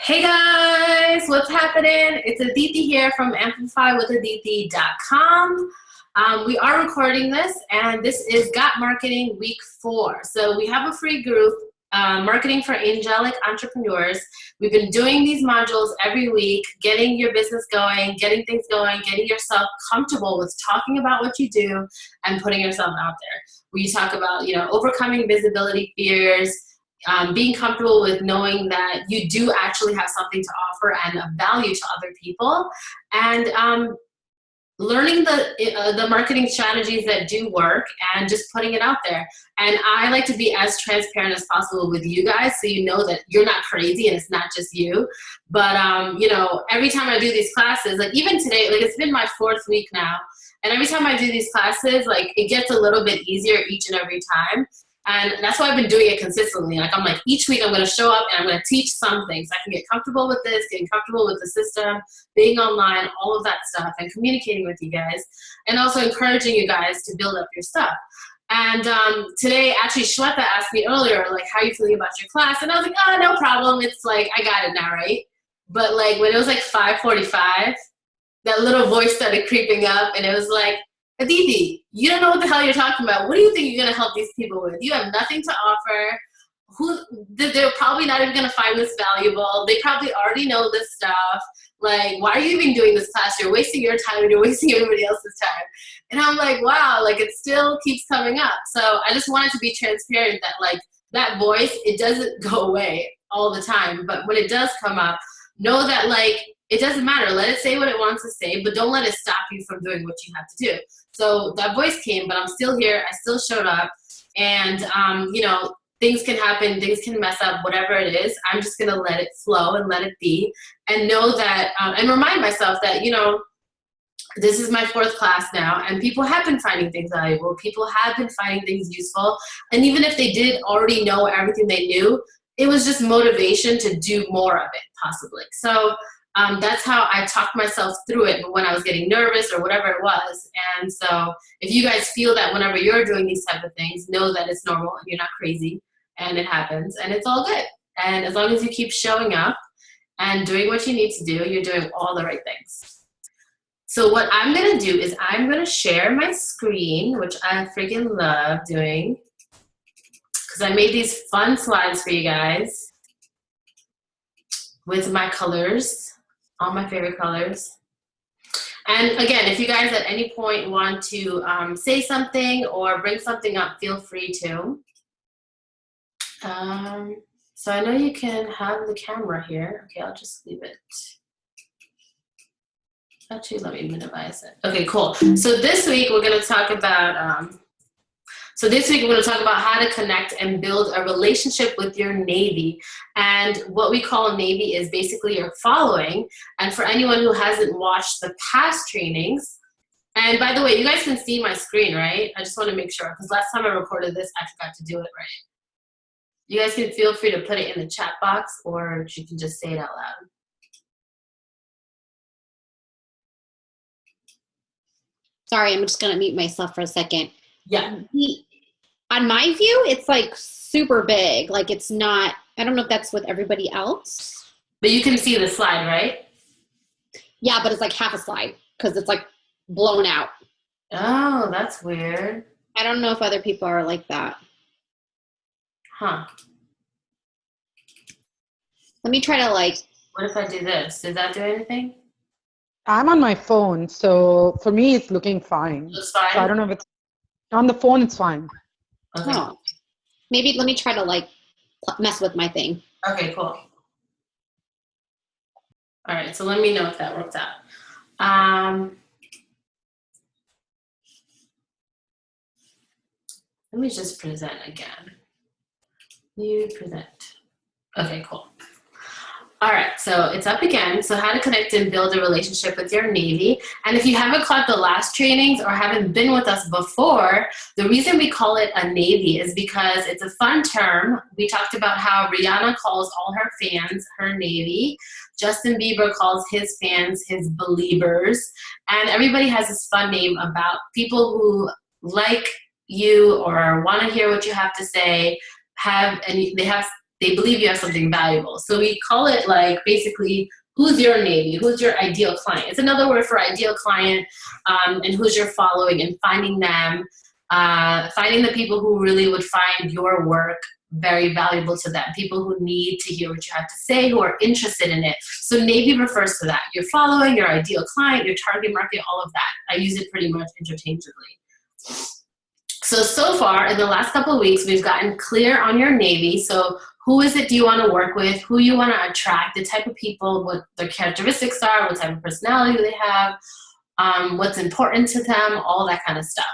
Hey guys, what's happening? It's Aditi here from amplifywithaditi.com. We are recording this, and this is Got Marketing Week 4. So we have a free group, Marketing for Angelic Entrepreneurs. We've been doing these modules every week, getting your business going, getting things going, getting yourself comfortable with talking about what you do and putting yourself out there. We talk about, overcoming visibility fears, being comfortable with knowing that you do actually have something to offer and of value to other people, and learning the marketing strategies that do work and just putting it out there. And I like to be as transparent as possible with you guys so you know that you're not crazy and it's not just you. But every time I do these classes, like even today, like it's been my 4th week now, and every time I do these classes, like it gets a little bit easier each and every time. And that's why I've been doing it consistently. Like I'm like, each week I'm going to show up and I'm going to teach something so I can get comfortable with this, getting comfortable with the system, being online, all of that stuff, and communicating with you guys, and also encouraging you guys to build up your stuff. And today, actually, Shweta asked me earlier, like, how are you feeling about your class? And I was like, oh, no problem. It's like, I got it now, right? But like when it was like 5:45, that little voice started creeping up, and it was like, Aditi, you don't know what the hell you're talking about. What do you think you're going to help these people with? You have nothing to offer. They're probably not even going to find this valuable. They probably already know this stuff. Like, why are you even doing this class? You're wasting your time and you're wasting everybody else's time. And I'm like, wow, like it still keeps coming up. So I just wanted to be transparent that like that voice, it doesn't go away all the time. But when it does come up, know that like, it doesn't matter. Let it say what it wants to say, but don't let it stop you from doing what you have to do. So that voice came, but I'm still here. I still showed up. And, things can happen. Things can mess up, whatever it is. I'm just going to let it flow and let it be, and know that, and remind myself that, this is my 4th class now, and people have been finding things valuable. People have been finding things useful. And even if they did already know everything they knew, it was just motivation to do more of it, possibly. So, that's how I talked myself through it when I was getting nervous or whatever it was. And so if you guys feel that whenever you're doing these type of things, know that it's normal and you're not crazy and it happens and it's all good. And as long as you keep showing up and doing what you need to do, you're doing all the right things. So what I'm going to do is I'm going to share my screen, which I freaking love doing, because I made these fun slides for you guys with my colors. All my favorite colors. And again, if you guys at any point want to say something or bring something up, feel free to. So I know you can have the camera here. Okay, I'll just leave it. Actually, let me minimize it. Okay, cool. So this week we're going to talk about how to connect and build a relationship with your Navy. And what we call Navy is basically your following. And for anyone who hasn't watched the past trainings, and by the way, you guys can see my screen, right? I just want to make sure, because last time I recorded this, I forgot to do it right. You guys can feel free to put it in the chat box, or you can just say it out loud. Sorry, I'm just going to mute myself for a second. Yeah. On my view, it's like super big. Like it's not, I don't know if that's with everybody else. But you can see the slide, right? Yeah, but it's like half a slide because it's like blown out. Oh, that's weird. I don't know if other people are like that. Huh. Let me try to like. What if I do this? Does that do anything? I'm on my phone, so for me it's looking fine. Looks fine? So I don't know if it's on the phone. It's fine. Okay. Oh, maybe let me try to like mess with my thing. Okay, cool. All right, so let me know if that worked out. Let me just present again. You present. Okay, cool. All right, so it's up again. So how to connect and build a relationship with your Navy. And if you haven't caught the last trainings or haven't been with us before, the reason we call it a Navy is because it's a fun term. We talked about how Rihanna calls all her fans her Navy. Justin Bieber calls his fans his believers. And everybody has this fun name about people who like you or want to hear what you have to say, and they have they believe you have something valuable. So we call it like basically, who's your Navy? Who's your ideal client? It's another word for ideal client, and who's your following, and finding them, finding the people who really would find your work very valuable to them, people who need to hear what you have to say, who are interested in it. So Navy refers to that. Your following, your ideal client, your target market, all of that. I use it pretty much interchangeably. So far, in the last couple of weeks, we've gotten clear on your Navy. So who is it do you want to work with, who you want to attract, the type of people, what their characteristics are, what type of personality they have, what's important to them, all that kind of stuff.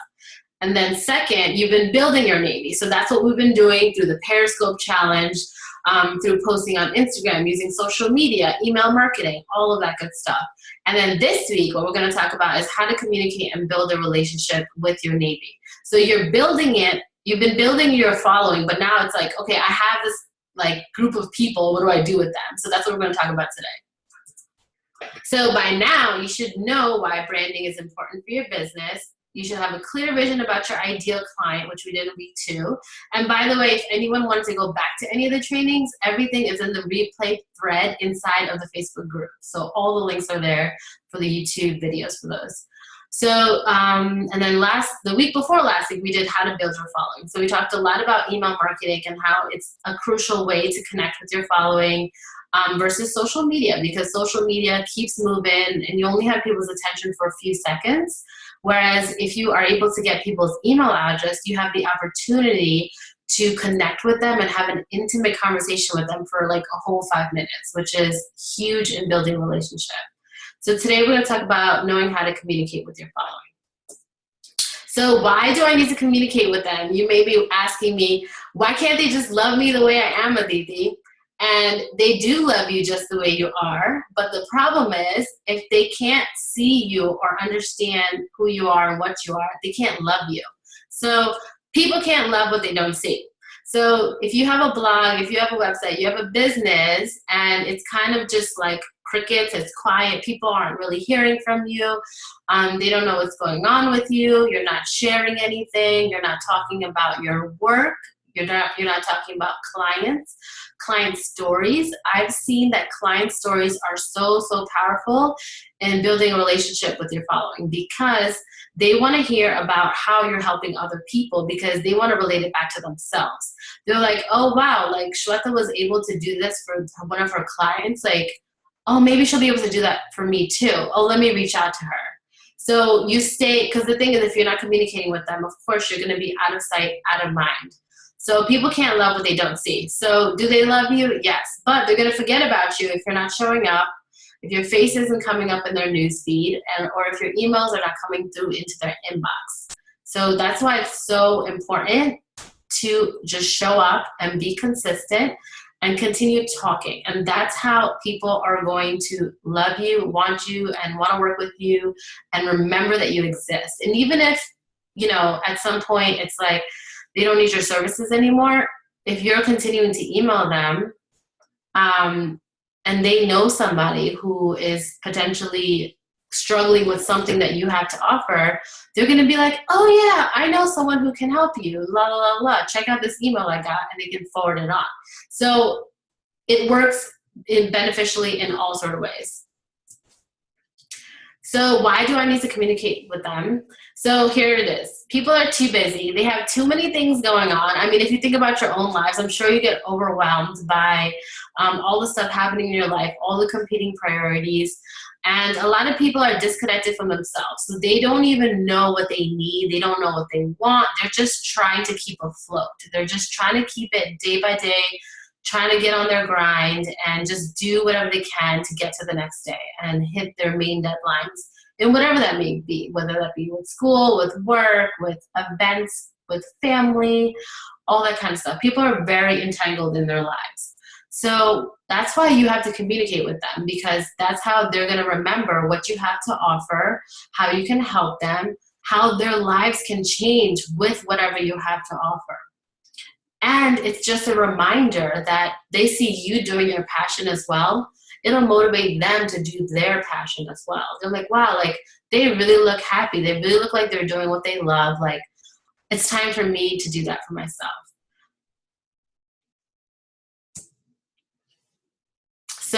And then second, you've been building your Navy. So that's what we've been doing through the Periscope Challenge, through posting on Instagram, using social media, email marketing, all of that good stuff. And then this week, what we're going to talk about is how to communicate and build a relationship with your Navy. So you're building it, you've been building your following, but now it's like, okay, I have this like group of people, what do I do with them? So that's what we're going to talk about today. So by now, you should know why branding is important for your business. You should have a clear vision about your ideal client, which we did in week 2. And by the way, if anyone wants to go back to any of the trainings, everything is in the replay thread inside of the Facebook group. So all the links are there for the YouTube videos for those. So, and then the week before last week, we did how to build your following. So we talked a lot about email marketing and how it's a crucial way to connect with your following, versus social media, because social media keeps moving and you only have people's attention for a few seconds. Whereas if you are able to get people's email address, you have the opportunity to connect with them and have an intimate conversation with them for like a whole 5 minutes, which is huge in building a relationship. So today we're going to talk about knowing how to communicate with your following. So why do I need to communicate with them? You may be asking me, why can't they just love me the way I am, Aditi? And they do love you just the way you are, but the problem is if they can't see you or understand who you are and what you are, they can't love you. So people can't love what they don't see. So if you have a blog, if you have a website, you have a business, and it's kind of just like crickets, it's quiet, people aren't really hearing from you, they don't know what's going on with you, you're not sharing anything, you're not talking about your work, you're not talking about client stories. I've seen that client stories are so powerful in building a relationship with your following, because they want to hear about how you're helping other people, because they want to relate it back to themselves. They're like, oh wow, like Shweta was able to do this for one of her clients, like, oh, maybe she'll be able to do that for me too. Oh, let me reach out to her. So you stay, because the thing is, if you're not communicating with them, of course you're going to be out of sight, out of mind. So people can't love what they don't see. So do they love you? Yes. But they're going to forget about you if you're not showing up, if your face isn't coming up in their news feed, or if your emails are not coming through into their inbox. So that's why it's so important to just show up and be consistent and continue talking. And that's how people are going to love you, want you, and want to work with you, and remember that you exist. And even if, at some point it's like, they don't need your services anymore, if you're continuing to email them, and they know somebody who is potentially struggling with something that you have to offer, they're going to be like, oh yeah, I know someone who can help you, la la la la, check out this email I got, and they can forward it on. So it works beneficially in all sort of ways. So why do I need to communicate with them? So here it is. People are too busy. They have too many things going on. I mean, if you think about your own lives, I'm sure you get overwhelmed by all the stuff happening in your life, all the competing priorities. And a lot of people are disconnected from themselves. So they don't even know what they need. They don't know what they want. They're just trying to keep afloat. They're just trying to keep it day by day, trying to get on their grind and just do whatever they can to get to the next day and hit their main deadlines, and whatever that may be, whether that be with school, with work, with events, with family, all that kind of stuff. People are very entangled in their lives. So that's why you have to communicate with them, because that's how they're going to remember what you have to offer, how you can help them, how their lives can change with whatever you have to offer. And it's just a reminder that they see you doing your passion as well. It'll motivate them to do their passion as well. They're like, wow, like they really look happy. They really look like they're doing what they love. Like, it's time for me to do that for myself.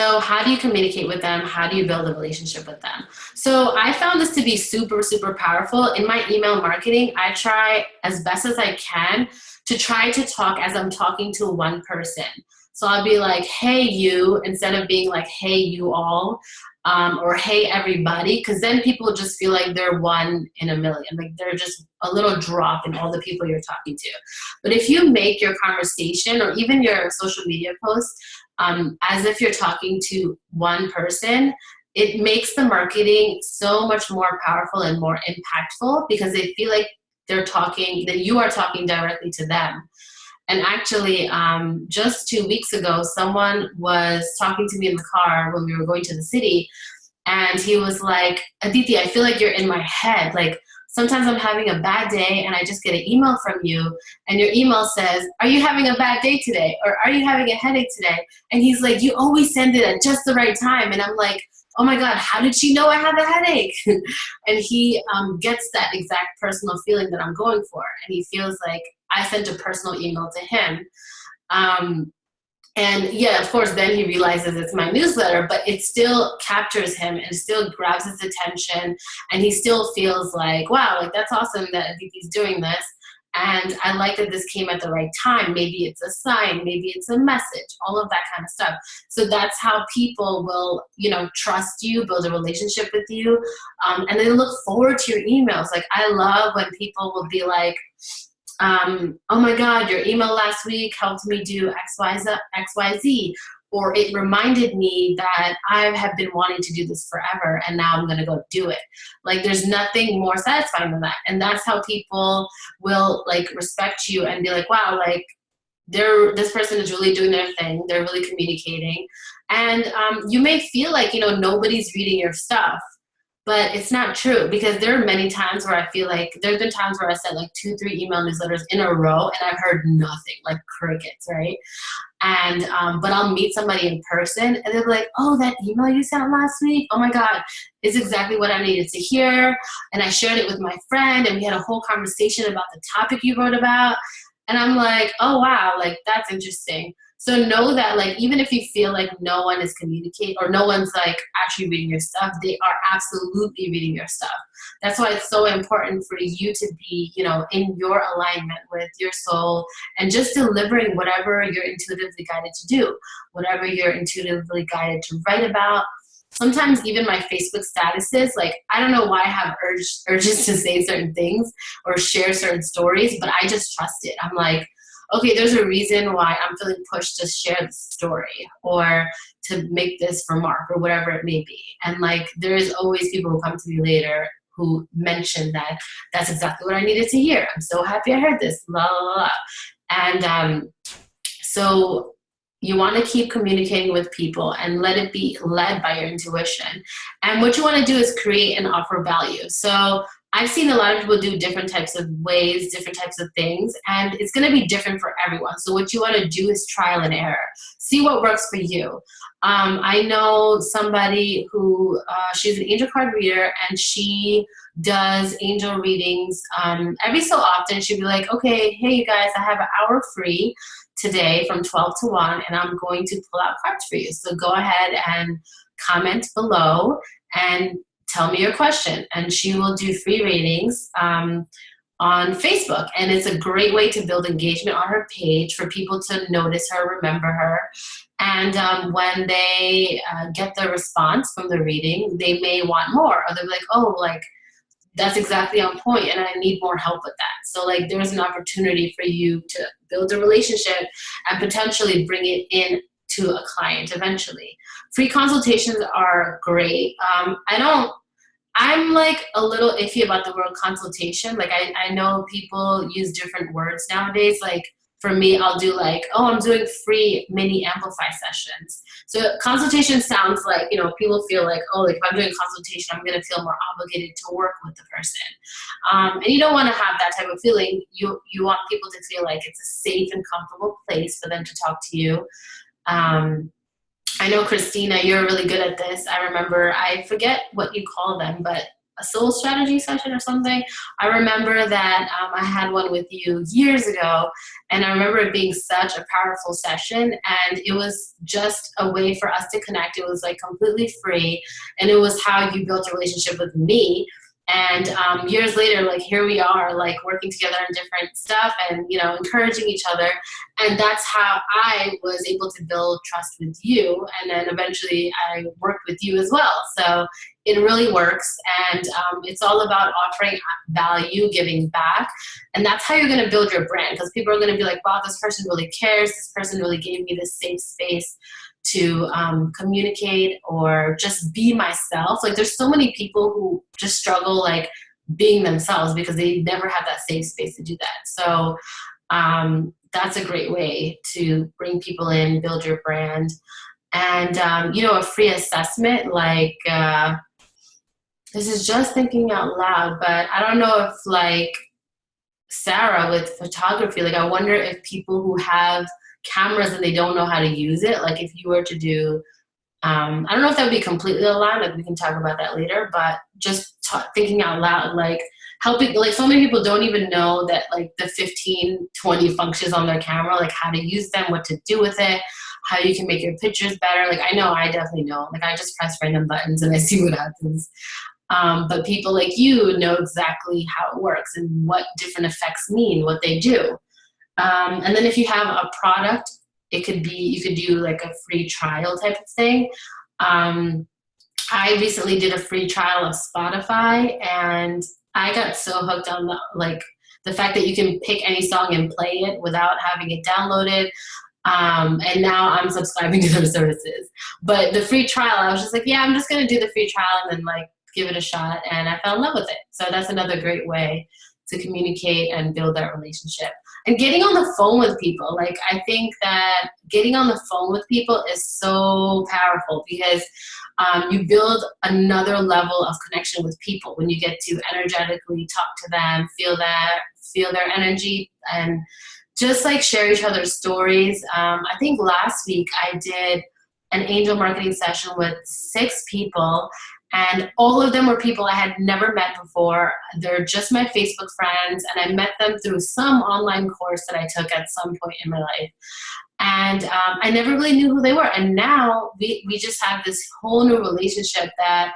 So how do you communicate with them? How do you build a relationship with them? So I found this to be super, super powerful. In my email marketing, I try as best as I can to try to talk as I'm talking to one person. So I'll be like, hey, you, instead of being like, hey, you all, or hey, everybody, because then people just feel like they're one in a million. Like they're just a little drop in all the people you're talking to. But if you make your conversation or even your social media posts as if you're talking to one person, it makes the marketing so much more powerful and more impactful because they feel like that you are talking directly to them. And actually, just 2 weeks ago, someone was talking to me in the car when we were going to the city, and he was like, Aditi, I feel like you're in my head. Like, sometimes I'm having a bad day, and I just get an email from you, and your email says, are you having a bad day today? Or are you having a headache today? And he's like, you always send it at just the right time. And I'm like, oh my God, how did she know I have a headache? And he gets that exact personal feeling that I'm going for. And he feels like I sent a personal email to him. And yeah, of course, then he realizes it's my newsletter, but it still captures him and still grabs his attention. And he still feels like, wow, like that's awesome that Aditi's doing this. And I like that this came at the right time. Maybe it's a sign, maybe it's a message, all of that kind of stuff. So that's how people will, trust you, build a relationship with you. And they look forward to your emails. Like I love when people will be like, oh my God, your email last week helped me do XYZ. Or it reminded me that I have been wanting to do this forever and now I'm going to go do it. Like there's nothing more satisfying than that. And that's how people will like respect you and be like, wow, like this person is really doing their thing. They're really communicating. And you may feel like, nobody's reading your stuff. But it's not true because there are many times where I feel like there's been times where I sent like 2-3 email newsletters in a row and I've heard nothing, like crickets, right? And but I'll meet somebody in person and they'll be like, oh, that email you sent last week, oh my God, it's exactly what I needed to hear. And I shared it with my friend and we had a whole conversation about the topic you wrote about. And I'm like, oh wow, like that's interesting. So know that like even if you feel like no one is communicating or no one's like actually reading your stuff, they are absolutely reading your stuff. That's why it's so important for you to be, in your alignment with your soul and just delivering whatever you're intuitively guided to do, whatever you're intuitively guided to write about. Sometimes even my Facebook statuses, like I don't know why I have urges to say certain things or share certain stories, but I just trust it. I'm like, okay, there's a reason why I'm feeling pushed to share this story or to make this for Mark or whatever it may be. And like, there's always people who come to me later who mention that that's exactly what I needed to hear. I'm so happy I heard this, la, la, la. And so you want to keep communicating with people and let it be led by your intuition. And what you want to do is create and offer value. So I've seen a lot of people do different types of ways, different types of things, and it's going to be different for everyone. So what you want to do is trial and error. See what works for you. I know somebody who, she's an angel card reader, and she does angel readings every so often. She'd be like, okay, hey, you guys, I have an hour free today from 12 to 1, and I'm going to pull out cards for you. So go ahead and comment below and tell me your question, and she will do free readings on Facebook. And it's a great way to build engagement on her page for people to notice her, remember her. And when they get the response from the reading, they may want more, or they're like, oh, like that's exactly on point and I need more help with that. So like there's an opportunity for you to build a relationship and potentially bring it in to a client eventually. Free consultations are great. I'm like a little iffy about the word consultation. Like I know people use different words nowadays. Like for me, I'll do like, oh, I'm doing free mini amplify sessions. So consultation sounds like, people feel like, oh, like if I'm doing a consultation, I'm going to feel more obligated to work with the person. And you don't want to have that type of feeling. You want people to feel like it's a safe and comfortable place for them to talk to you. I know, Christina, you're really good at this. I remember, I forget what you call them, but a soul strategy session or something. I remember that I had one with you years ago, and I remember it being such a powerful session, and it was just a way for us to connect. It was like completely free, and it was how you built a relationship with me. And years later, like here we are, like working together on different stuff and, you know, encouraging each other. And that's how I was able to build trust with you. And then eventually I worked with you as well. So it really works. And it's all about offering value, giving back. And that's how you're going to build your brand, because people are going to be like, wow, this person really cares. This person really gave me this safe space to communicate or just be myself. Like there's so many people who just struggle like being themselves because they never have that safe space to do that. So that's a great way to bring people in, build your brand. And you know, a free assessment, like this is just thinking out loud, but I don't know if like Sarah with photography, like I wonder if people who have cameras and they don't know how to use it, like if you were to do I don't know if that would be completely aligned, like we can talk about that later, but just thinking out loud, like helping, like so many people don't even know that like the 15-20 functions on their camera, like how to use them, what to do with it, how you can make your pictures better. Like I know, I definitely know, like I just press random buttons and I see what happens. But people like you know exactly how it works and what different effects mean, what they do. And then if you have a product, it could be, you could do like a free trial type of thing. I recently did a free trial of Spotify, and I got so hooked on the fact that you can pick any song and play it without having it downloaded. And now I'm subscribing to their services. But the free trial, I was just like, yeah, I'm just going to do the free trial and then like give it a shot. And I fell in love with it. So that's another great way to communicate and build that relationship. And getting on the phone with people, like I think that getting on the phone with people is so powerful because you build another level of connection with people when you get to energetically talk to them, feel their energy, and just like share each other's stories. I think last week I did an angel marketing session with 6 people, and all of them were people I had never met before. They're just my Facebook friends, and I met them through some online course that I took at some point in my life. And I never really knew who they were. And now we just have this whole new relationship that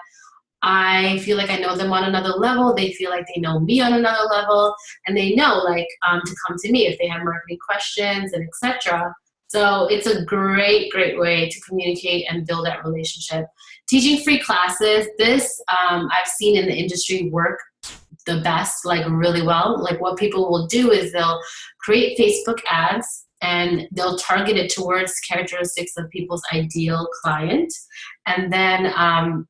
I feel like I know them on another level. They feel like they know me on another level, and they know like to come to me if they have marketing questions and etc. So it's a great, great way to communicate and build that relationship. Teaching free classes, this I've seen in the industry work the best, like really well. Like what people will do is they'll create Facebook ads and they'll target it towards characteristics of people's ideal client. And then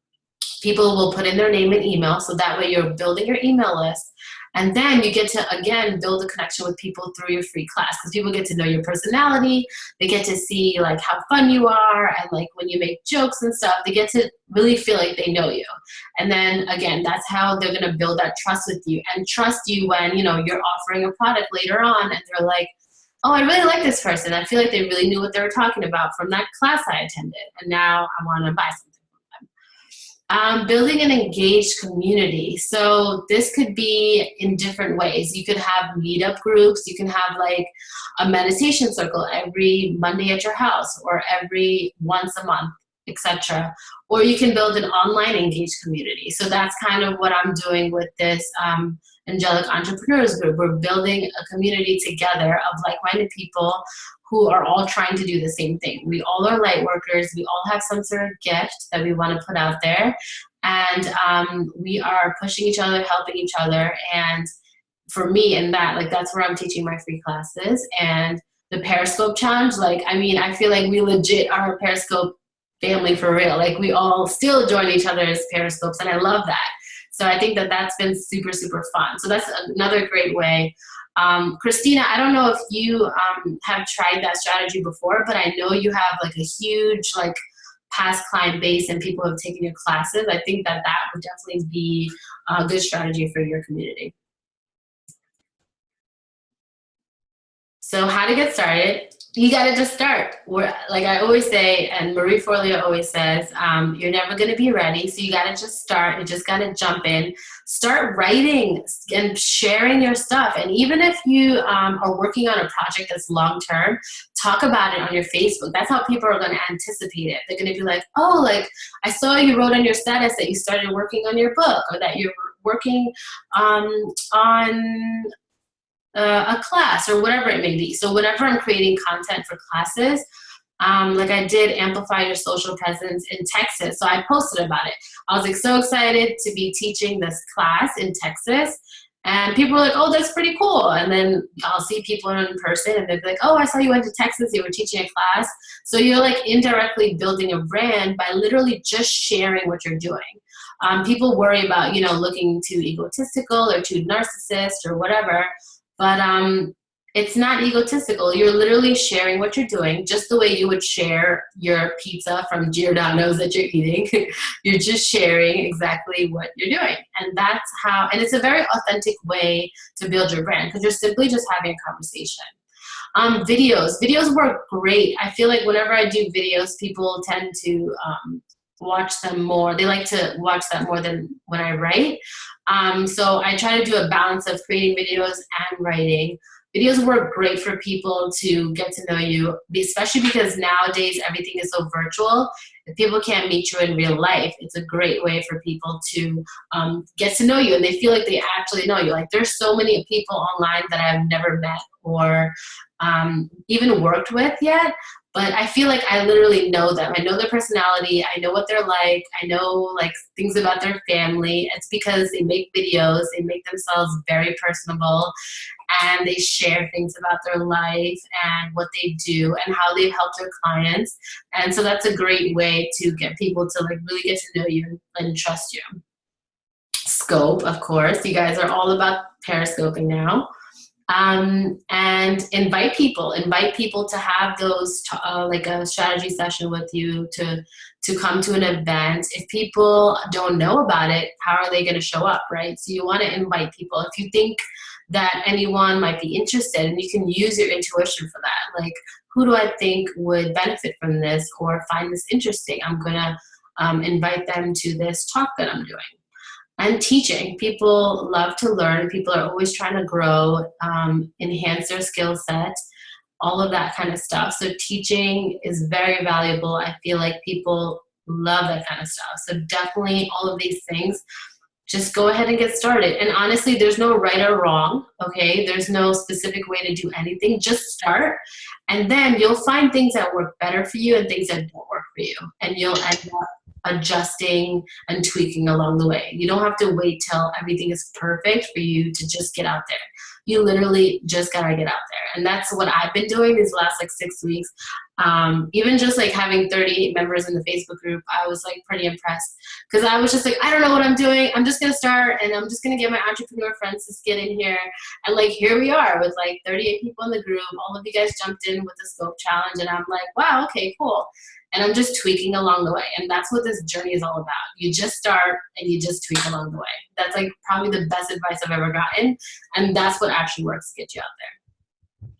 people will put in their name and email, so that way you're building your email list. And then you get to, again, build a connection with people through your free class, because people get to know your personality. They get to see like how fun you are, and like when you make jokes and stuff, they get to really feel like they know you. And then again, that's how they're going to build that trust with you, and trust you when, you know, you're offering a product later on and they're like, oh, I really like this person. I feel like they really knew what they were talking about from that class I attended, and now I want to buy something. Building an engaged community. So this could be in different ways. You could have meetup groups. You can have like a meditation circle every Monday at your house, or every once a month, etc. Or you can build an online engaged community. So that's kind of what I'm doing with this Angelic Entrepreneurs Group. We're building a community together of like-minded people who are all trying to do the same thing. We all are light workers. We all have some sort of gift that we want to put out there. And we are pushing each other, helping each other. And for me, in that, like, that's where I'm teaching my free classes. And the Periscope challenge, like, I mean, I feel like we legit are a Periscope family for real. Like, we all still join each other's Periscopes, and I love that. So I think that that's been super, super fun. So that's another great way. Christina, I don't know if you have tried that strategy before, but I know you have like a huge like past client base and people who have taken your classes. I think that that would definitely be a good strategy for your community. So how to get started. you got to just start. Like I always say, and Marie Forleo always says, you're never going to be ready. So you got to just start. You just got to jump in, start writing and sharing your stuff. And even if you are working on a project that's long term, talk about it on your Facebook. That's how people are going to anticipate it. They're going to be like, oh, like I saw you wrote on your status that you started working on your book, or that you're working on a class, or whatever it may be. So whenever I'm creating content for classes, like I did Amplify Your Social Presence in Texas, so I posted about it. I was like so excited to be teaching this class in Texas, and people were like, oh, that's pretty cool. And then I'll see people in person and they'll be like, oh, I saw you went to Texas, you were teaching a class. So you're like indirectly building a brand by literally just sharing what you're doing. People worry about, looking too egotistical or too narcissist or whatever. But it's not egotistical. You're literally sharing what you're doing, just the way you would share your pizza from Giordano's that you're eating. You're just sharing exactly what you're doing. And that's how, and it's a very authentic way to build your brand, because you're simply just having a conversation. Videos work great. I feel like whenever I do videos, people tend to watch them more. They like to watch that more than when I write. So I try to do a balance of creating videos and writing. Videos work great for people to get to know you, especially because nowadays everything is so virtual. If people can't meet you in real life, it's a great way for people to get to know you, and they feel like they actually know you. Like there's so many people online that I've never met or even worked with yet, but I feel like I literally know them. I know their personality. I know what they're like. I know like things about their family. It's because they make videos. They make themselves very personable, and they share things about their life and what they do and how they've helped their clients. And so that's a great way to get people to like really get to know you and trust you. Scope, of course. You guys are all about periscoping now. And invite people to have those like a strategy session with you, to come to an event. If people don't know about it, how are they going to show up, right? So you want to invite people. If you think that anyone might be interested, and you can use your intuition for that, like who do I think would benefit from this or find this interesting? I'm going to invite them to this talk that I'm doing. And teaching. People love to learn. People are always trying to grow, enhance their skill set, all of that kind of stuff. So teaching is very valuable. I feel like people love that kind of stuff. So definitely all of these things, just go ahead and get started. And honestly, there's no right or wrong, okay? There's no specific way to do anything. Just start, and then you'll find things that work better for you and things that don't work for you. And you'll end up adjusting and tweaking along the way. You don't have to wait till everything is perfect for you to just get out there. You literally just gotta get out there. And that's what I've been doing these last like 6 weeks. Even just like having 38 members in the Facebook group, I was like pretty impressed, because I was just like, I don't know what I'm doing. I'm just gonna start, and I'm just gonna get my entrepreneur friends to get in here. And like here we are with like 38 people in the group. All of you guys jumped in with the scope challenge, and I'm like, wow, okay, cool. And I'm just tweaking along the way. And that's what this journey is all about. You just start and you just tweak along the way. That's like probably the best advice I've ever gotten. And that's what actually works to get you out there.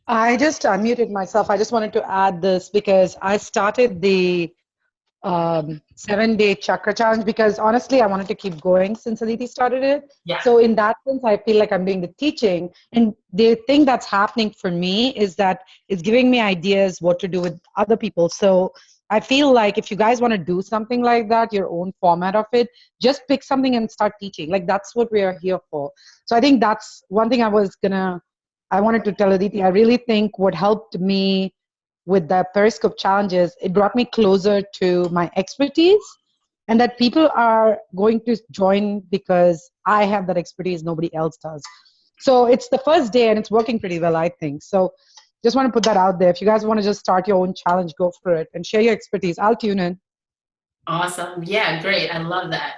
I just unmuted myself. I just wanted to add this because I started the 7-day chakra challenge because honestly, I wanted to keep going since Aditi started it. Yeah. So in that sense, I feel like I'm doing the teaching. And the thing that's happening for me is that it's giving me ideas what to do with other people. So I feel like if you guys want to do something like that, your own format of it, just pick something and start teaching. Like that's what we are here for. So I think that's one thing I wanted to tell Aditi. I really think what helped me with the Periscope challenges, it brought me closer to my expertise, and that people are going to join because I have that expertise nobody else does. So it's the first day and it's working pretty well, I think. So just want to put that out there. If you guys want to just start your own challenge, go for it and share your expertise. I'll tune in. Awesome. Yeah, great. I love that.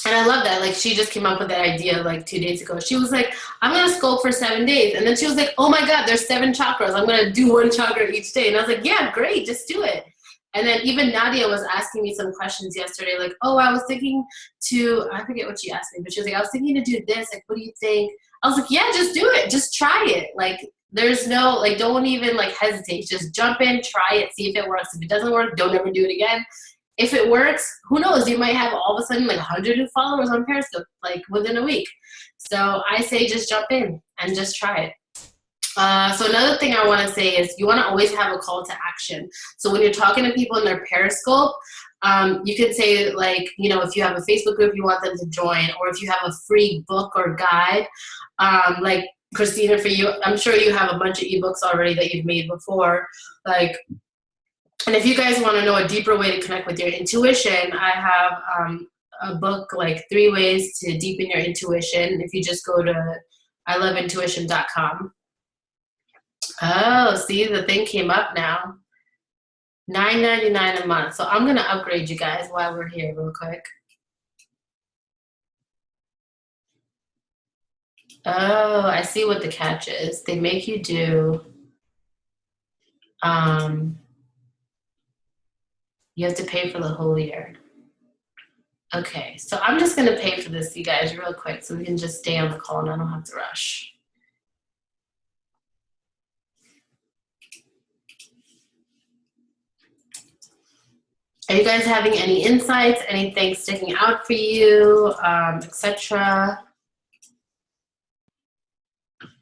And I love that. Like she just came up with that idea like 2 days ago. She was like, I'm going to sculpt for 7 days. And then she was like, oh my God, there's 7 chakras. I'm going to do 1 chakra each day. And I was like, yeah, great. Just do it. And then even Nadia was asking me some questions yesterday, like, oh, I was thinking I forget what she asked me, but she was like, I was thinking to do this. Like, what do you think? I was like, yeah, just do it. Just try it. Like, there's no, like, don't even like hesitate. Just jump in, try it, see if it works. If it doesn't work, don't ever do it again. If it works, who knows? You might have all of a sudden like 100 new followers on Periscope, like within a week. So I say just jump in and just try it. So another thing I want to say is you want to always have a call to action. So when you're talking to people in their Periscope, you can say, like, you know, if you have a Facebook group you want them to join, or if you have a free book or guide, like Christina, for you, I'm sure you have a bunch of ebooks already that you've made before. Like, and if you guys want to know a deeper way to connect with your intuition, I have a book, like 3 ways to deepen your intuition. If you just go to iloveintuition.com. Oh, see, the thing came up now. $9.99 a month. So I'm gonna upgrade you guys while we're here real quick. Oh, I see what the catch is. They make you do, you have to pay for the whole year. Okay, so I'm just gonna pay for this, you guys, real quick, so we can just stay on the call and I don't have to rush. Are you guys having any insights, anything sticking out for you, etc.?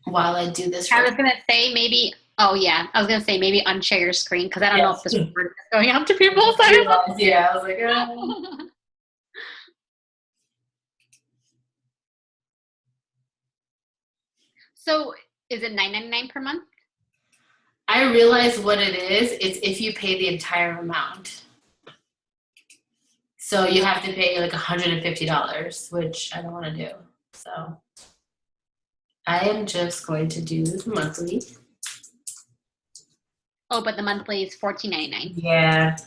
While I do this. I was going to say maybe, oh yeah, I was going to say maybe unshare your screen because I don't know if this word is going out to people. Yeah, I was like, oh. So is it $9.99 per month? I realize what it is. It's if you pay the entire amount. So you have to pay like $150, which I don't want to do. So I am just going to do the monthly. Oh, but the monthly is $14.99. Yeah.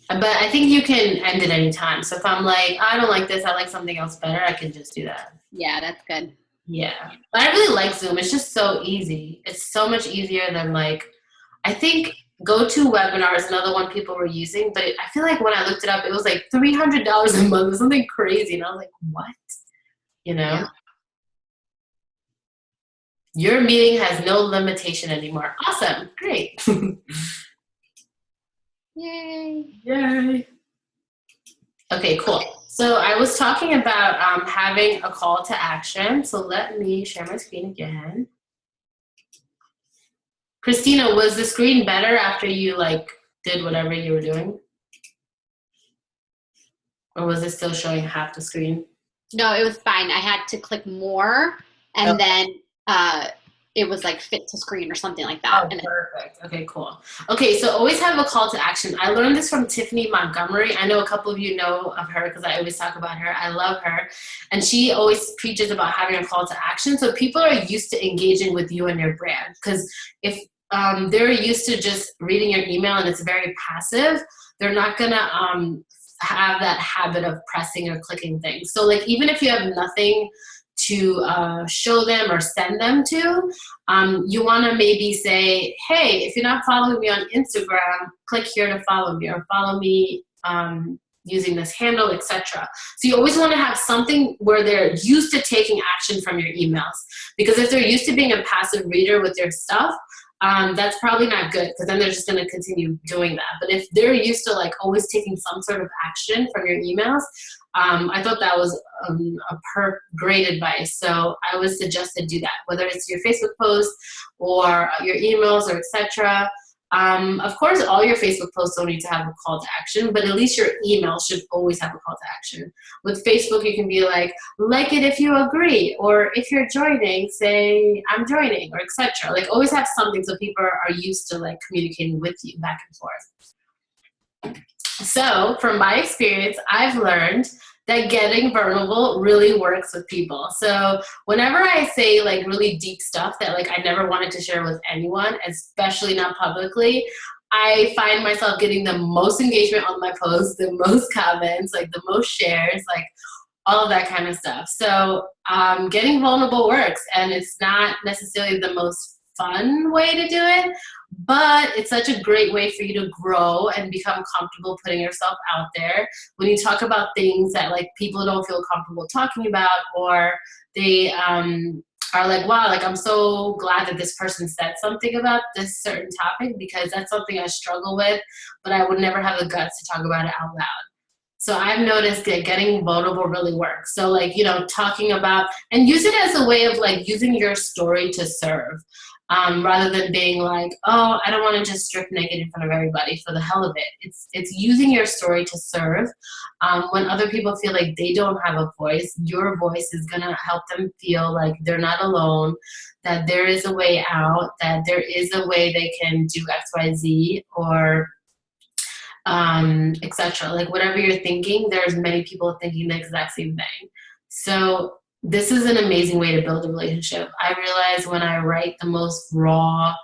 But I think you can end it anytime. So if I'm like, I don't like this, I like something else better, I can just do that. Yeah, that's good. Yeah. But I really like Zoom. It's just so easy. It's so much easier than, like, I think GoToWebinar is another one people were using, but I feel like when I looked it up, it was like $300 a month or something crazy. And I was like, what? You know? Yeah. Your meeting has no limitation anymore. Awesome. Great. Yay. Yay. Okay, cool. So I was talking about having a call to action. So let me share my screen again. Christina, was the screen better after you like did whatever you were doing? Or was it still showing half the screen? No, it was fine. I had to click more and then it was like fit to screen or something like that. Oh, perfect. Okay, cool. Okay, so always have a call to action. I learned this from Tiffany Montgomery. I know a couple of you know of her because I always talk about her. I love her. And she always preaches about having a call to action. So people are used to engaging with you and your brand. Because if they're used to just reading your email and it's very passive, they're not going to have that habit of pressing or clicking things. So like even if you have nothing to show them or send them to, you want to maybe say, hey, if you're not following me on Instagram, click here to follow me, or follow me using this handle, etc. So you always want to have something where they're used to taking action from your emails, because if they're used to being a passive reader with your stuff, that's probably not good, because then they're just going to continue doing that. But if they're used to like always taking some sort of action from your emails, I thought that was great advice. So I would suggest to do that, whether it's your Facebook post or your emails or etc. Of course, all your Facebook posts don't need to have a call to action, but at least your email should always have a call to action. With Facebook, you can be like it if you agree, or if you're joining, say I'm joining, or etc. Like always have something so people are used to like communicating with you back and forth. So from my experience, I've learned that getting vulnerable really works with people. So whenever I say like really deep stuff that like I never wanted to share with anyone, especially not publicly, I find myself getting the most engagement on my posts, the most comments, like the most shares, like all of that kind of stuff. So getting vulnerable works, and it's not necessarily the most fun way to do it, but it's such a great way for you to grow and become comfortable putting yourself out there. When you talk about things that like people don't feel comfortable talking about, or they are like, wow, like I'm so glad that this person said something about this certain topic because that's something I struggle with, but I would never have the guts to talk about it out loud. So I've noticed that getting vulnerable really works. So like, talking about and use it as a way of like using your story to serve. Rather than being like, oh, I don't want to just strip naked in front of everybody for the hell of it. It's using your story to serve. When other people feel like they don't have a voice, your voice is gonna help them feel like they're not alone, that there is a way out, that there is a way they can do X, Y, Z, or etc. Like whatever you're thinking, there's many people thinking the exact same thing. So this is an amazing way to build a relationship. I realize when I write the most raw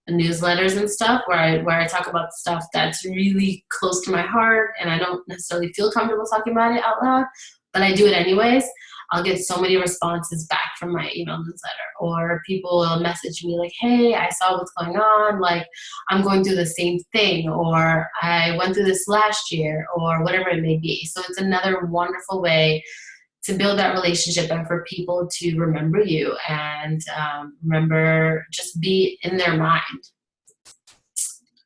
newsletters and stuff where I talk about stuff that's really close to my heart and I don't necessarily feel comfortable talking about it out loud, but I do it anyways. I'll get so many responses back from my email newsletter, or people will message me like, hey, I saw what's going on, like I'm going through the same thing, or I went through this last year, or whatever it may be. So it's another wonderful way to build that relationship and for people to remember you and just be in their mind.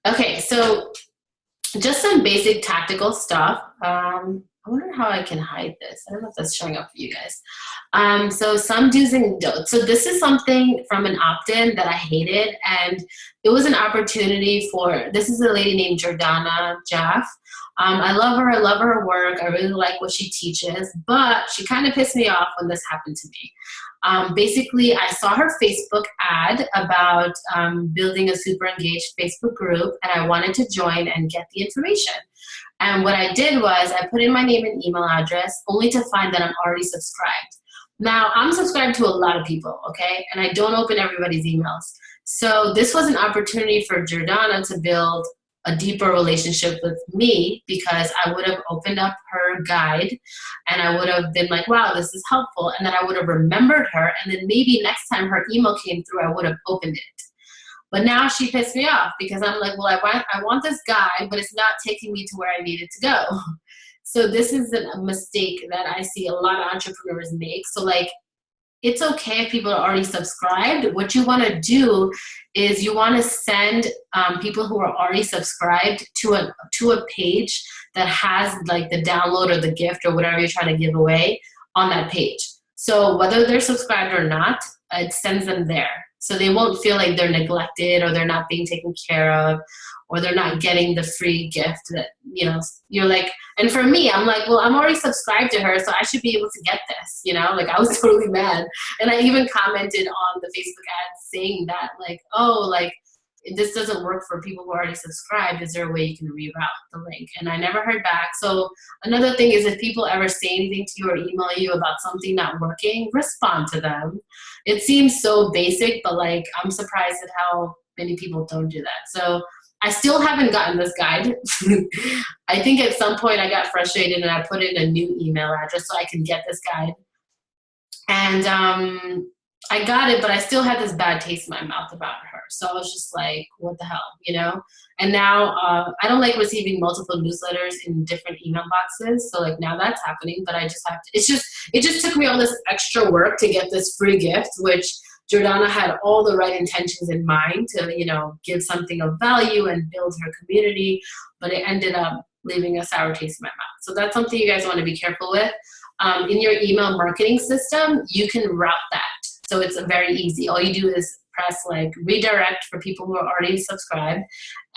Okay, so just some basic tactical stuff. I wonder how I can hide this. I don't know if that's showing up for you guys. So some do's and don'ts. So this is something from an opt-in that I hated, and it was an opportunity this is a lady named Jordana Jaff. I love her. I love her work. I really like what she teaches, but she kind of pissed me off when this happened to me. Basically, I saw her Facebook ad about building a super engaged Facebook group, and I wanted to join and get the information. And what I did was I put in my name and email address only to find that I'm already subscribed. Now, I'm subscribed to a lot of people, okay? And I don't open everybody's emails. So this was an opportunity for Jordana to build a deeper relationship with me because I would have opened up her guide and I would have been like, wow, this is helpful. And then I would have remembered her. And then maybe next time her email came through, I would have opened it. But now she pissed me off because I'm like, well, I want this guide, but it's not taking me to where I needed to go. So this is a mistake that I see a lot of entrepreneurs make. So like, it's okay if people are already subscribed. What you want to do is you want to send people who are already subscribed to a page that has like the download or the gift or whatever you're trying to give away on that page. So whether they're subscribed or not, it sends them there. So they won't feel like they're neglected or they're not being taken care of or they're not getting the free gift that, you're like, and for me, I'm like, well, I'm already subscribed to her, so I should be able to get this, like I was totally mad. And I even commented on the Facebook ad saying that like, oh, like this doesn't work for people who are already subscribed. Is there a way you can reroute the link? And I never heard back. So another thing is if people ever say anything to you or email you about something not working, respond to them. It seems so basic, but like I'm surprised at how many people don't do that. So I still haven't gotten this guide. I think at some point I got frustrated and I put in a new email address so I can get this guide. And I got it, but I still had this bad taste in my mouth about her. So I was just like, what the hell, And now I don't like receiving multiple newsletters in different email boxes. So like now that's happening, but I just have to, it just took me all this extra work to get this free gift, which Jordana had all the right intentions in mind to, give something of value and build her community, but it ended up leaving a sour taste in my mouth. So that's something you guys want to be careful with. In your email marketing system, you can route that. So it's very easy. All you do is press like redirect for people who are already subscribed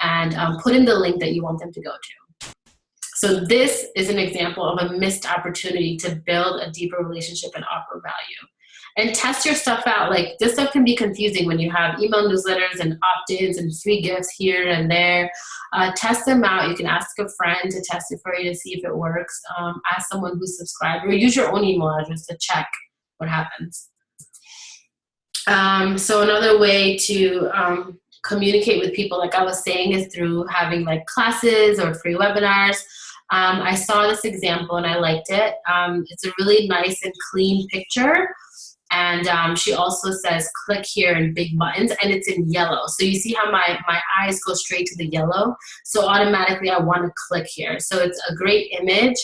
and put in the link that you want them to go to. So this is an example of a missed opportunity to build a deeper relationship and offer value. And test your stuff out. Like this stuff can be confusing when you have email newsletters and opt-ins and free gifts here and there. Test them out. You can ask a friend to test it for you to see if it works. Ask someone who's subscribed or use your own email address to check what happens. So another way to communicate with people, like I was saying, is through having like classes or free webinars. I saw this example and I liked it. It's a really nice and clean picture. And she also says click here in big buttons, and it's in yellow. So you see how my eyes go straight to the yellow? So automatically I want to click here. So it's a great image.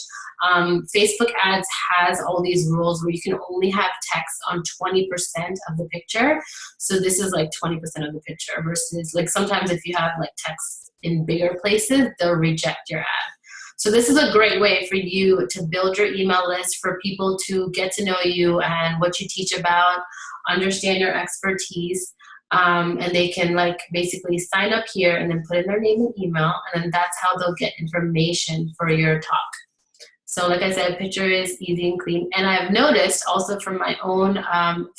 Facebook ads has all these rules where you can only have text on 20% of the picture. So this is like 20% of the picture versus like sometimes if you have like text in bigger places, they'll reject your ad. So this is a great way for you to build your email list, for people to get to know you and what you teach about, understand your expertise, and they can like basically sign up here and then put in their name and email, and then that's how they'll get information for your talk. So like I said, picture is easy and clean. And I've noticed also from my own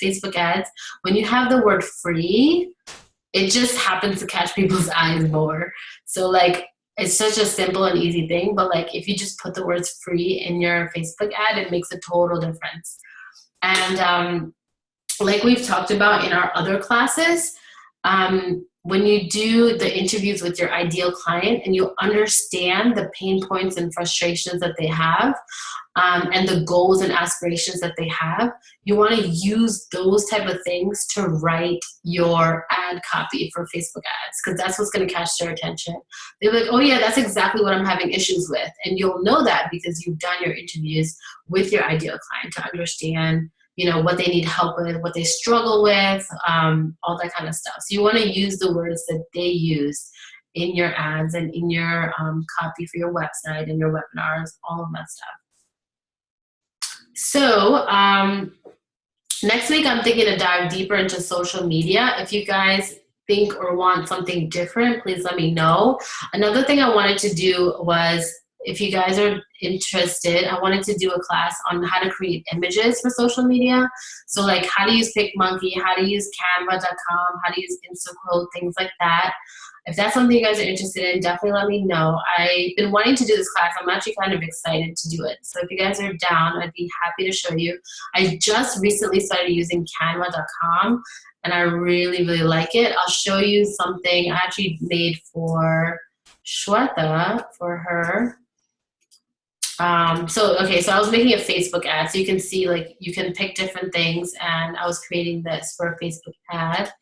Facebook ads, when you have the word free, it just happens to catch people's eyes more. So like, it's such a simple and easy thing, but like if you just put the words free in your Facebook ad, it makes a total difference. And like we've talked about in our other classes, when you do the interviews with your ideal client and you understand the pain points and frustrations that they have, and the goals and aspirations that they have, you want to use those type of things to write your ad copy for Facebook ads, because that's what's going to catch their attention. They're like, oh yeah, that's exactly what I'm having issues with. And you'll know that because you've done your interviews with your ideal client to understand, you know, what they need help with, what they struggle with, all that kind of stuff. So you want to use the words that they use in your ads and in your copy for your website and your webinars, all of that stuff. So next week, I'm thinking to dive deeper into social media. If you guys think or want something different, please let me know. Another thing I wanted to do was, if you guys are interested, I wanted to do a class on how to create images for social media. So like how to use PicMonkey, how to use Canva.com, how to use Instaquote, things like that. If that's something you guys are interested in, definitely let me know. I've been wanting to do this class. I'm actually kind of excited to do it. So if you guys are down, I'd be happy to show you. I just recently started using Canva.com, and I really, really like it. I'll show you something I actually made for Shweta, for her. So I was making a Facebook ad, so you can see like you can pick different things, and I was creating this for a Facebook ad.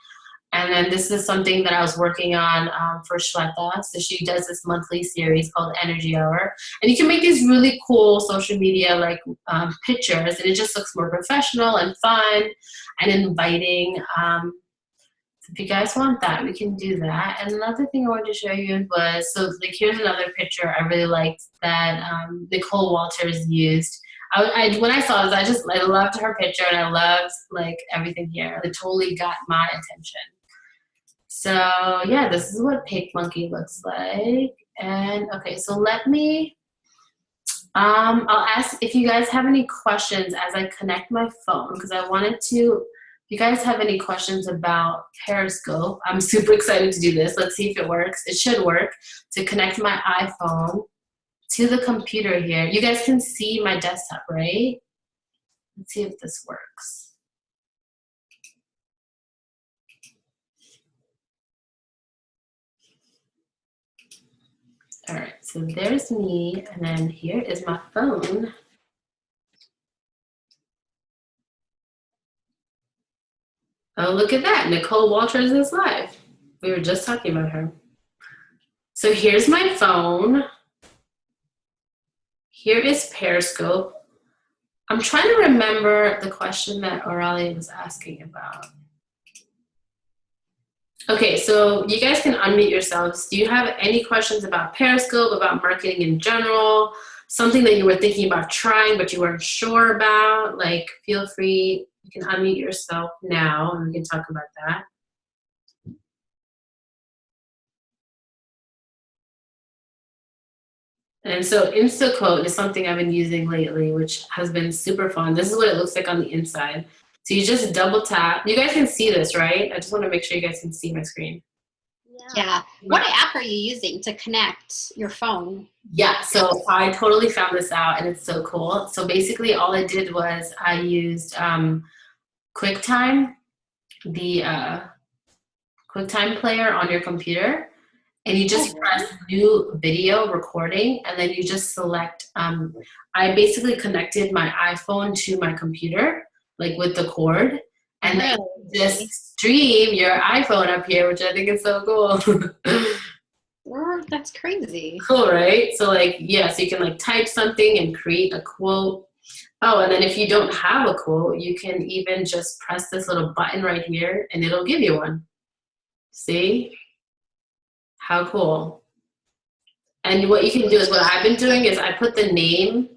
And then this is something that I was working on for Shweta. So she does this monthly series called Energy Hour. And you can make these really cool social media like pictures, and it just looks more professional and fun and inviting. So if you guys want that, we can do that. And another thing I wanted to show you was, so like here's another picture I really liked that Nicole Walters used. When I saw this, I loved her picture, and I loved like everything here. It totally got my attention. So yeah, this is what PicMonkey looks like. And okay, so let me, I'll ask if you guys have any questions as I connect my phone, because I wanted to, if you guys have any questions about Periscope, I'm super excited to do this. Let's see if it works. It should work, to connect my iPhone to the computer here. You guys can see my desktop, right? Let's see if this works. All right, so there's me, and then here is my phone. Oh, look at that, Nicole Walters is live. We were just talking about her. So here's my phone. Here is Periscope. I'm trying to remember the question that Aurelia was asking about. Okay, so you guys can unmute yourselves. Do you have any questions about Periscope, about marketing in general, something that you were thinking about trying but you weren't sure about? Like, feel free, you can unmute yourself now and we can talk about that. And so Instaquote is something I've been using lately, which has been super fun. This is what it looks like on the inside. So you just double tap. You guys can see this, right? I just want to make sure you guys can see my screen. Yeah. What app are you using to connect your phone? Yeah, so I totally found this out, and it's so cool. So basically all I did was I used QuickTime, the QuickTime player on your computer. And you just press new video recording, and then you just select, I basically connected my iPhone to my computer, like with the cord, and then Really? just stream your iPhone up here, which I think is so cool. Well, that's crazy. Cool, right? So like, yeah, so you can like type something and create a quote. Oh, and then if you don't have a quote, you can even just press this little button right here and it'll give you one. See? How cool. And what you can do is, what I've been doing is I put the name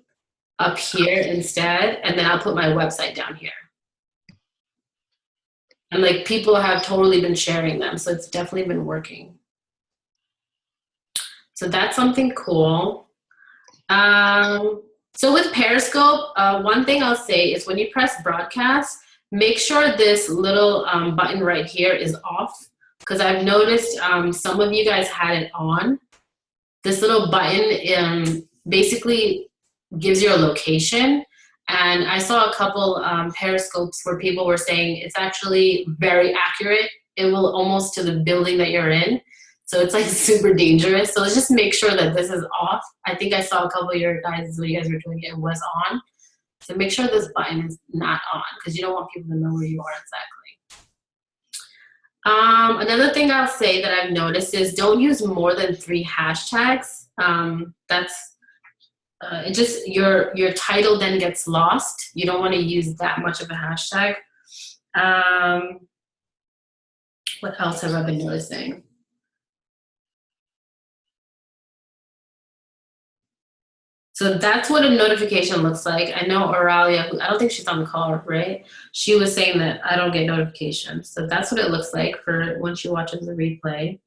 up here instead, and then I'll put my website down here. And like people have totally been sharing them, so it's definitely been working. So that's something cool. So with Periscope, one thing I'll say is when you press broadcast, make sure this little button right here is off, because I've noticed some of you guys had it on. This little button basically gives you a location. And I saw a couple Periscopes where people were saying it's actually very accurate. It will almost to the building that you're in. So it's like super dangerous. So let's just make sure that this is off. I think I saw a couple of your guys, when you guys were doing it, was on. So make sure this button is not on, because you don't want people to know where you are exactly. Another thing I'll say that I've noticed is don't use more than 3 hashtags. That's it just your title then gets lost. You don't want to use that much of a hashtag. What else have I been noticing? So that's what a notification looks like. I know Auralia, I don't think she's on the call, right? She was saying that I don't get notifications. So that's what it looks like for when she watches the replay.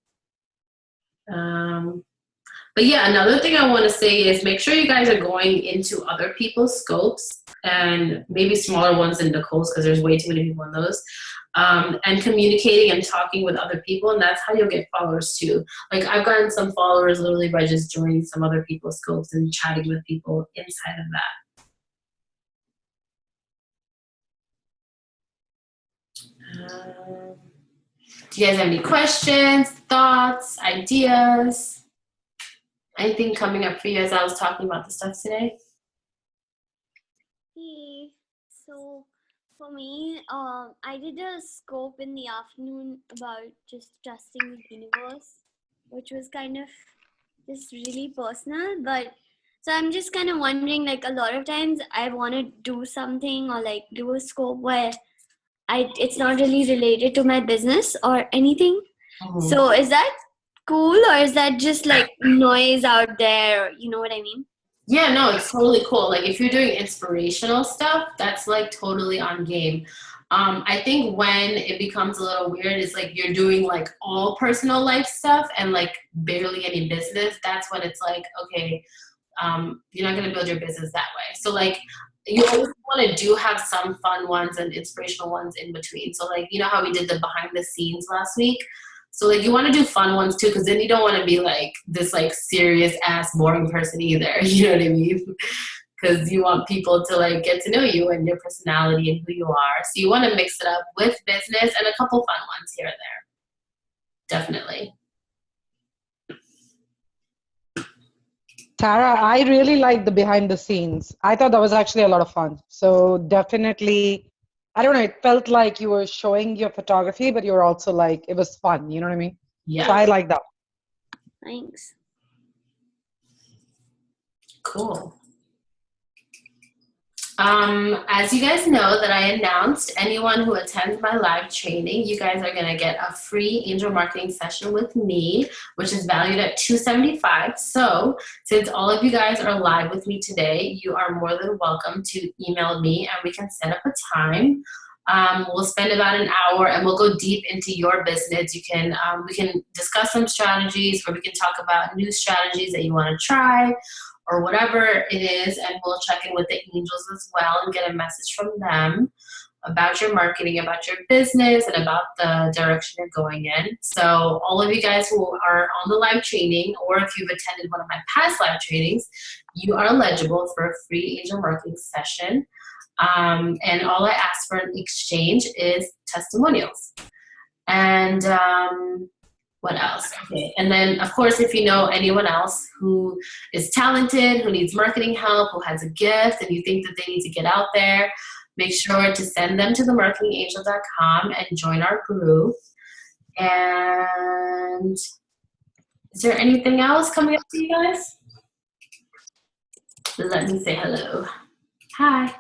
But yeah, another thing I want to say is make sure you guys are going into other people's scopes, and maybe smaller ones than Nicole's, because there's way too many people in those, and communicating and talking with other people, and that's how you'll get followers too. Like I've gotten some followers literally by just joining some other people's scopes and chatting with people inside of that. Do you guys have any questions, thoughts, ideas? Anything coming up for you as I was talking about the stuff today? Hey, so for me, I did a scope in the afternoon about just trusting the universe, which was kind of just really personal. But so I'm just kind of wondering, like a lot of times I want to do something or like do a scope where it's not really related to my business or anything. Mm-hmm. So is that cool, or is that just like noise out there? You know what I mean? Yeah, no, it's totally cool. Like if you're doing inspirational stuff, that's like totally on game. I think when it becomes a little weird is like you're doing like all personal life stuff and like barely any business. That's when it's like, okay, you're not gonna build your business that way. So like you always want to have some fun ones and inspirational ones in between. So like, you know how we did the behind the scenes last week? So like you want to do fun ones too, because then you don't want to be like this like serious ass boring person either. You know what I mean? Because you want people to like get to know you and your personality and who you are. So you want to mix it up with business and a couple fun ones here and there. Definitely. Tara, I really like the behind the scenes. I thought that was actually a lot of fun. So definitely, I don't know, it felt like you were showing your photography, but you were also like, it was fun. You know what I mean? Yeah. So I like that. Thanks. Cool. As you guys know that I announced, anyone who attends my live training, you guys are going to get a free angel marketing session with me, which is valued at $275. So since all of you guys are live with me today, you are more than welcome to email me and we can set up a time. We'll spend about an hour and we'll go deep into your business. You can, we can discuss some strategies, or we can talk about new strategies that you want to try, or whatever it is, and we'll check in with the angels as well and get a message from them about your marketing, about your business, and about the direction you're going in. So all of you guys who are on the live training, or if you've attended one of my past live trainings, you are eligible for a free angel marketing session. And all I ask for in exchange is testimonials. And what else? Okay. And then, of course, if you know anyone else who is talented, who needs marketing help, who has a gift, and you think that they need to get out there, make sure to send them to themarketingangel.com and join our group. And is there anything else coming up for you guys? Let me say hello. Hi.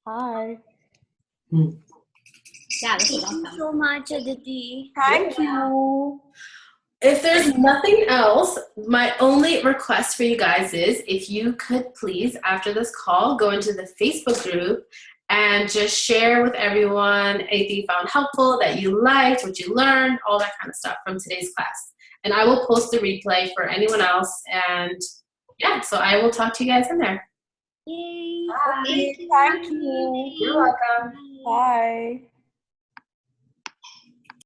Hi. Yeah, this is Thank you awesome. so much, Aditi. Thank you. If there's nothing else, my only request for you guys is if you could please, after this call, go into the Facebook group and just share with everyone anything you found helpful, that you liked, what you learned, all that kind of stuff from today's class. And I will post the replay for anyone else. And yeah, so I will talk to you guys in there. Yay. Bye. Thank you. You're welcome. Bye.